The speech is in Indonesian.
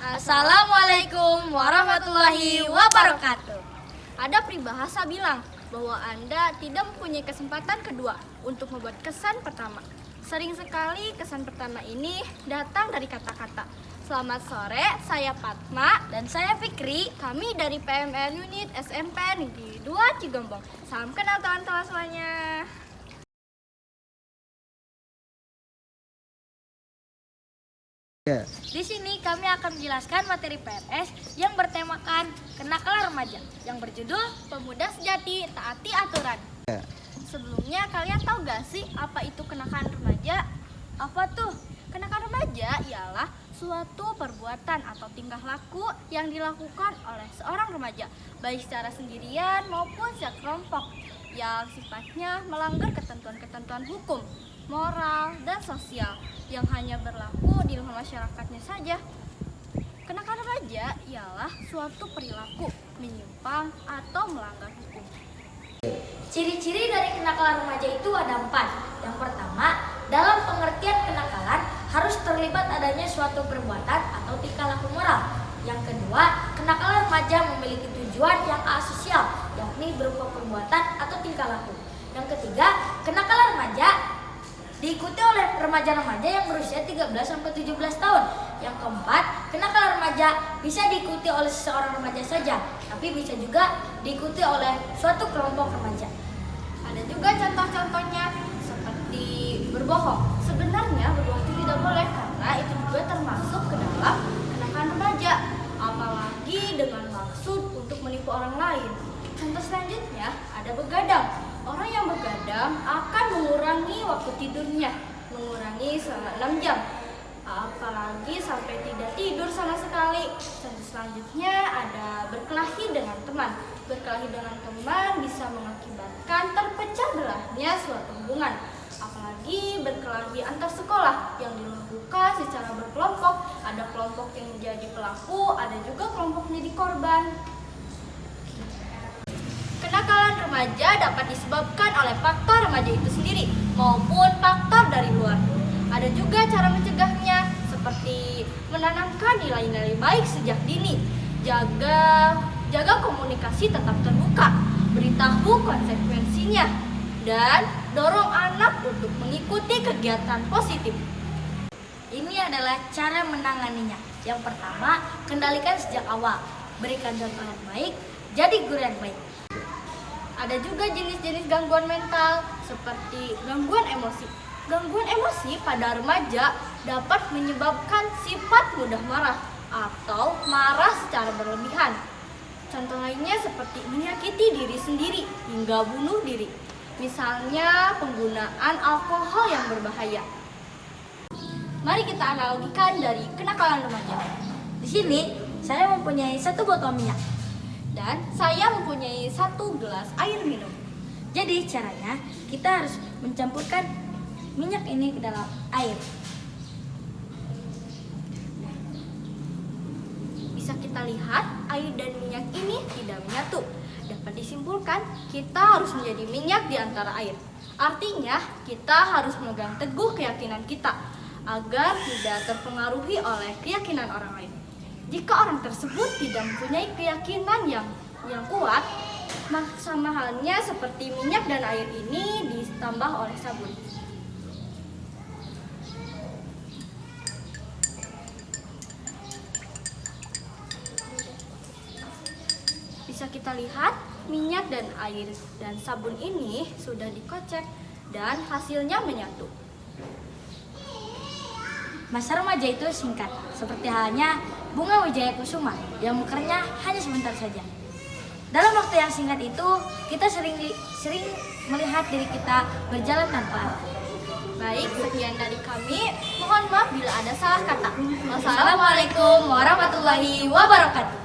Assalamualaikum warahmatullahi wabarakatuh. Ada peribahasa bilang bahwa Anda tidak mempunyai kesempatan kedua untuk membuat kesan pertama. Sering sekali kesan pertama ini datang dari kata-kata. Selamat sore, saya Fatma dan saya Fikri. Kami dari PMR Unit SMP Negeri 2 Cigombong. Salam kenal teman-teman semuanya. Di sini kami akan menjelaskan materi PNS yang bertemakan kenakalan remaja yang berjudul Pemuda Sejati Taati Aturan. Sebelumnya kalian tahu gak sih apa itu kenakalan remaja? Apa tuh? Kenakalan remaja ialah suatu perbuatan atau tingkah laku yang dilakukan oleh seorang remaja baik secara sendirian maupun secara kelompok yang sifatnya melanggar ketentuan-ketentuan hukum, moral, dan sosial yang hanya berlaku di masyarakatnya saja. Kenakalan remaja ialah suatu perilaku menyimpang atau melanggar hukum. Ciri-ciri dari kenakalan remaja itu ada 4. Yang pertama, dalam pengertian kenakalan harus terlibat adanya suatu perbuatan atau tingkah laku moral. Yang kedua, kenakalan remaja memiliki tujuan yang asosial, yakni berupa perbuatan atau tingkah laku. Yang ketiga, kenakalan remaja diikuti oleh remaja-remaja yang berusia 13-17 tahun. Yang keempat, kenakalan remaja bisa diikuti oleh seseorang remaja saja, tapi bisa juga diikuti oleh suatu kelompok remaja. Ada juga contoh-contohnya seperti berbohong. Sebenarnya berbohong itu tidak boleh karena itu juga termasuk ke dalam kenakalan remaja, apalagi dengan maksud untuk menipu orang lain. Contoh selanjutnya ada begadang. Orang yang begadang akan mengurangi waktu tidurnya, mengurangi selama 6 jam, apalagi sampai tidak tidur sama sekali. Contoh selanjutnya ada berkelahi dengan teman. Berkelahi dengan teman bisa mengakibatkan terpecah belahnya suatu hubungan, apalagi berkelahi antar sekolah yang dilakukan secara berkelompok. Ada kelompok yang menjadi pelaku, ada juga kelompok menjadi korban. Kenakalan remaja dapat disebabkan oleh faktor remaja itu sendiri maupun faktor dari luar. Ada juga cara mencegahnya seperti menanamkan nilai-nilai baik sejak dini, jaga komunikasi tetap terbuka, beritahu konsekuensinya, dan dorong anak untuk mengikuti kegiatan positif. Ini adalah cara menanganinya. Yang pertama, kendalikan sejak awal. Berikan contoh yang baik, jadi guru yang baik. Ada juga jenis-jenis gangguan mental seperti gangguan emosi. Gangguan emosi pada remaja dapat menyebabkan sifat mudah marah atau marah secara berlebihan. Contoh lainnya seperti menyakiti diri sendiri hingga bunuh diri. Misalnya penggunaan alkohol yang berbahaya. Mari kita analogikan dari kenakalan remaja. Di sini, saya mempunyai 1 botol minyak. Dan saya mempunyai 1 gelas air minum. Jadi caranya, kita harus mencampurkan minyak ini ke dalam air. Bisa kita lihat air dan minyak ini tidak menyatu. Dapat disimpulkan kita harus menjadi minyak di antara air. Artinya kita harus memegang teguh keyakinan kita agar tidak terpengaruhi oleh keyakinan orang lain. Jika orang tersebut tidak mempunyai keyakinan yang kuat, sama halnya seperti minyak dan air ini ditambah oleh sabun. Bisa kita lihat minyak dan air dan sabun ini sudah dikocek dan hasilnya menyatu. Masa remaja itu singkat, seperti halnya bunga wijaya kusuma yang mekarnya hanya sebentar saja. Dalam waktu yang singkat itu, kita sering melihat diri kita berjalan tanpa arah. Baik, sekian dari kami. Mohon maaf bila ada salah kata. Wassalamualaikum warahmatullahi wabarakatuh.